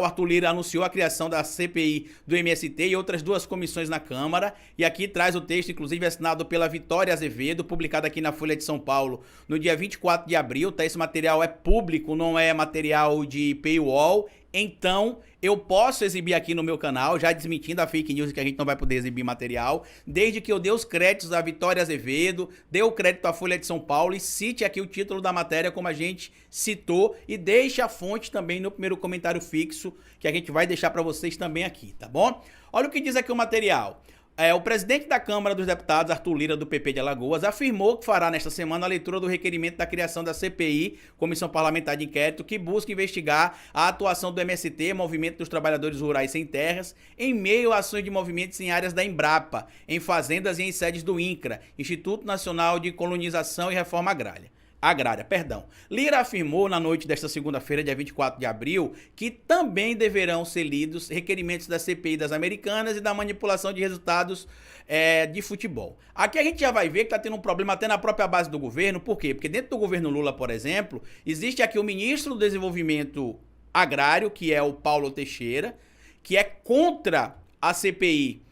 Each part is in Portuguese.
O Arthur Lira anunciou a criação da CPI do MST e outras duas comissões na Câmara. E aqui traz o texto, inclusive assinado pela Vitória Azevedo, publicado aqui na Folha de São Paulo no dia 24 de abril. Tá? Esse material é público, não é material de paywall. Então, eu posso exibir aqui no meu canal, já desmentindo a fake news que a gente não vai poder exibir material, desde que eu dê os créditos à Vitória Azevedo, dê o crédito à Folha de São Paulo e cite aqui o título da matéria como a gente citou e deixe a fonte também no primeiro comentário fixo, que a gente vai deixar para vocês também aqui, tá bom? Olha o que diz aqui o material. O presidente da Câmara dos Deputados, Arthur Lira, do PP de Alagoas, afirmou que fará nesta semana a leitura do requerimento da criação da CPI, Comissão Parlamentar de Inquérito, que busca investigar a atuação do MST, Movimento dos Trabalhadores Rurais Sem Terras, em meio a ações de movimentos em áreas da Embrapa, em fazendas e em sedes do INCRA, Instituto Nacional de Colonização e Reforma Agrária. Lira afirmou na noite desta segunda-feira, dia 24 de abril, que também deverão ser lidos requerimentos da CPI das Americanas e da manipulação de resultados de futebol. Aqui a gente já vai ver que está tendo um problema até na própria base do governo. Por quê? Porque dentro do governo Lula, por exemplo, existe aqui o ministro do Desenvolvimento Agrário, que é o Paulo Teixeira, que é contra a CPI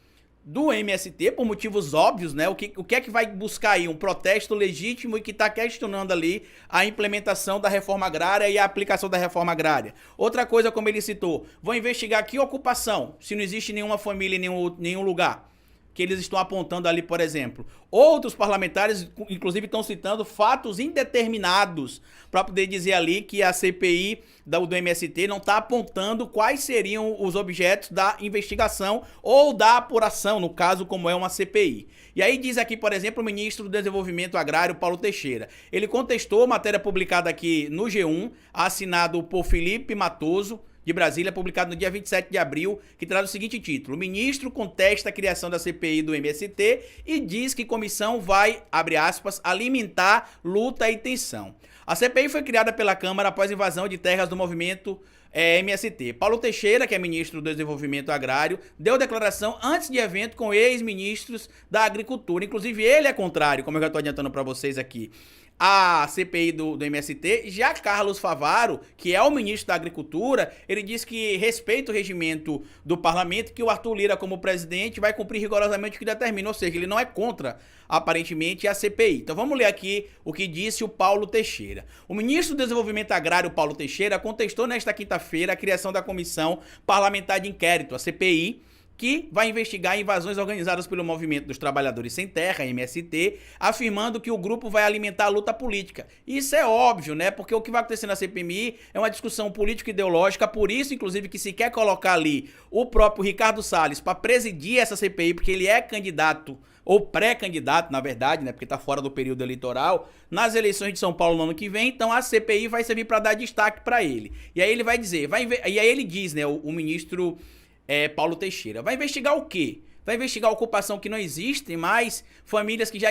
do MST, por motivos óbvios, né? O que é que vai buscar aí? Um protesto legítimo e que está questionando ali a implementação da reforma agrária e a aplicação da reforma agrária. Outra coisa, como ele citou, vão investigar que ocupação, se não existe nenhuma família em nenhum lugar, que eles estão apontando ali, por exemplo. Outros parlamentares, inclusive, estão citando fatos indeterminados para poder dizer ali que a CPI do MST não está apontando quais seriam os objetos da investigação ou da apuração, no caso, como é uma CPI. E aí diz aqui, por exemplo, o ministro do Desenvolvimento Agrário, Paulo Teixeira. Ele contestou matéria publicada aqui no G1, assinado por Felipe Matoso, de Brasília, publicado no dia 27 de abril, que traz o seguinte título: o ministro contesta a criação da CPI do MST e diz que comissão vai, abre aspas, alimentar luta e tensão. A CPI foi criada pela Câmara após invasão de terras do movimento MST. Paulo Teixeira, que é ministro do Desenvolvimento Agrário, deu declaração antes de evento com ex-ministros da Agricultura. Inclusive, ele é contrário, como eu já estou adiantando para vocês aqui, a CPI do MST. Já Carlos Favaro, que é o ministro da Agricultura, ele diz que respeita o regimento do parlamento, que o Arthur Lira, como presidente, vai cumprir rigorosamente o que determina, ou seja, ele não é contra, aparentemente, a CPI. Então vamos ler aqui o que disse o Paulo Teixeira. O ministro do Desenvolvimento Agrário, Paulo Teixeira, contestou nesta quinta-feira a criação da Comissão Parlamentar de Inquérito, a CPI, que vai investigar invasões organizadas pelo Movimento dos Trabalhadores Sem Terra, MST, afirmando que o grupo vai alimentar a luta política. Isso é óbvio, né? Porque o que vai acontecer na CPMI é uma discussão político-ideológica, por isso, inclusive, que se quer colocar ali o próprio Ricardo Salles para presidir essa CPI, porque ele é candidato, ou pré-candidato, na verdade, né? Porque está fora do período eleitoral, nas eleições de São Paulo no ano que vem. Então a CPI vai servir para dar destaque para ele. E aí ele vai dizer, e aí ele diz, né, o ministro Paulo Teixeira, vai investigar o quê? Vai investigar a ocupação que não existe mais, famílias que já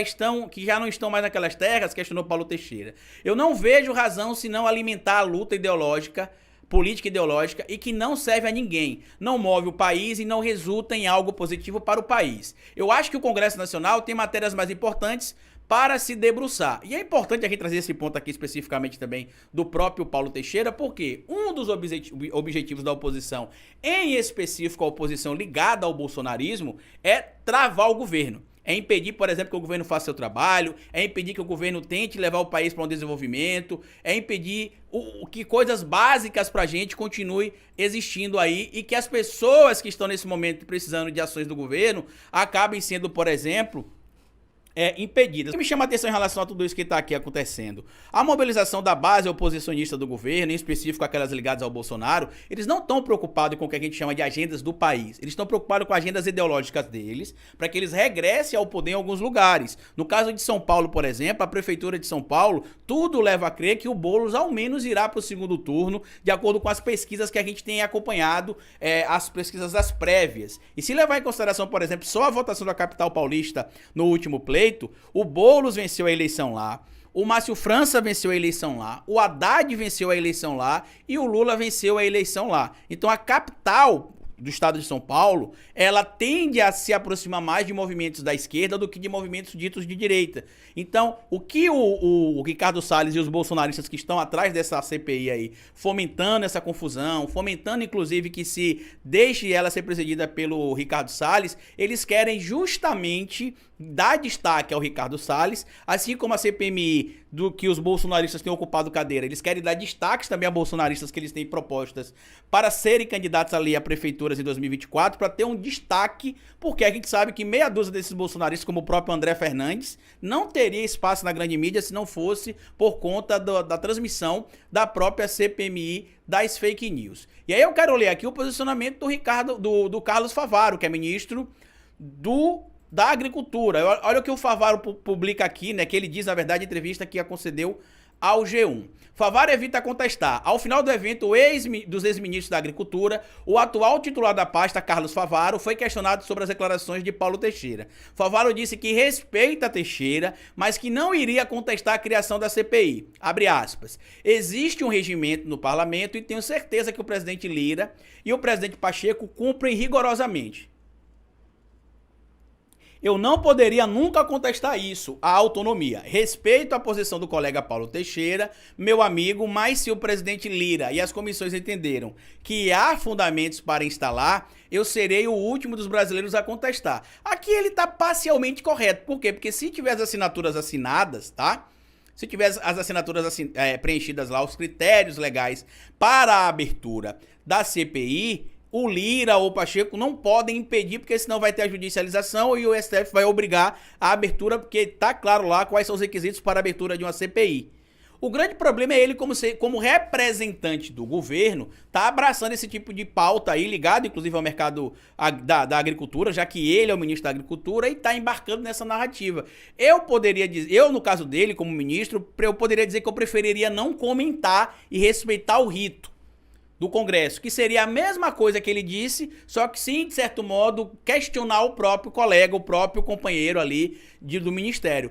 não estão mais naquelas terras, questionou Paulo Teixeira. Eu não vejo razão senão alimentar a luta ideológica, política ideológica, e que não serve a ninguém, não move o país e não resulta em algo positivo para o país. Eu acho que o Congresso Nacional tem matérias mais importantes para se debruçar. E é importante a gente trazer esse ponto aqui especificamente também do próprio Paulo Teixeira, porque um dos objetivos da oposição, em específico a oposição ligada ao bolsonarismo, é travar o governo. É impedir, por exemplo, que o governo faça seu trabalho, é impedir que o governo tente levar o país para um desenvolvimento, é impedir que coisas básicas para a gente continuem existindo aí e que as pessoas que estão nesse momento precisando de ações do governo acabem sendo, por exemplo, impedidas. O que me chama a atenção em relação a tudo isso que está aqui acontecendo? A mobilização da base oposicionista do governo, em específico aquelas ligadas ao Bolsonaro, eles não estão preocupados com o que a gente chama de agendas do país. Eles estão preocupados com agendas ideológicas deles, para que eles regressem ao poder em alguns lugares. No caso de São Paulo, por exemplo, a Prefeitura de São Paulo, tudo leva a crer que o Boulos ao menos irá para o segundo turno, de acordo com as pesquisas que a gente tem acompanhado, as pesquisas das prévias. E se levar em consideração, por exemplo, só a votação da capital paulista no último pleito, o Boulos venceu a eleição lá, o Márcio França venceu a eleição lá, o Haddad venceu a eleição lá e o Lula venceu a eleição lá. Então a capital do estado de São Paulo, ela tende a se aproximar mais de movimentos da esquerda do que de movimentos ditos de direita. Então, o que o Ricardo Salles e os bolsonaristas que estão atrás dessa CPI aí, fomentando essa confusão, fomentando inclusive que se deixe ela ser presidida pelo Ricardo Salles, eles querem justamente dar destaque ao Ricardo Salles, assim como a CPMI do que os bolsonaristas têm ocupado cadeira. Eles querem dar destaques também a bolsonaristas que eles têm propostas para serem candidatos ali a prefeituras em 2024, para ter um destaque, porque a gente sabe que meia dúzia desses bolsonaristas, como o próprio André Fernandes, não teria espaço na grande mídia se não fosse por conta da transmissão da própria CPMI das fake news. E aí eu quero ler aqui o posicionamento do Carlos Favaro, que é ministro da Agricultura. Olha o que o Favaro publica aqui, né? Que ele diz, na verdade, em entrevista que a concedeu ao G1. Favaro evita contestar. Ao final do evento, dos ex-ministros da Agricultura, o atual titular da pasta, Carlos Favaro, foi questionado sobre as declarações de Paulo Teixeira. Favaro disse que respeita Teixeira, mas que não iria contestar a criação da CPI. Abre aspas. Existe um regimento no parlamento e tenho certeza que o presidente Lira e o presidente Pacheco cumprem rigorosamente. Eu não poderia nunca contestar isso, a autonomia. Respeito a posição do colega Paulo Teixeira, meu amigo, mas se o presidente Lira e as comissões entenderam que há fundamentos para instalar, eu serei o último dos brasileiros a contestar. Aqui ele está parcialmente correto. Por quê? Porque se tiver as assinaturas assinadas, tá? Se tiver as assinaturas preenchidas lá, os critérios legais para a abertura da CPI, o Lira ou o Pacheco não podem impedir, porque senão vai ter a judicialização e o STF vai obrigar a abertura, porque está claro lá quais são os requisitos para a abertura de uma CPI. O grande problema é ele, como representante do governo, tá abraçando esse tipo de pauta aí, ligado inclusive ao mercado da agricultura, já que ele é o ministro da Agricultura e está embarcando nessa narrativa. Eu poderia dizer, no caso dele, como ministro, eu poderia dizer que eu preferiria não comentar e respeitar o rito do Congresso, que seria a mesma coisa que ele disse, só que sim, de certo modo, questionar o próprio colega, o próprio companheiro ali do Ministério.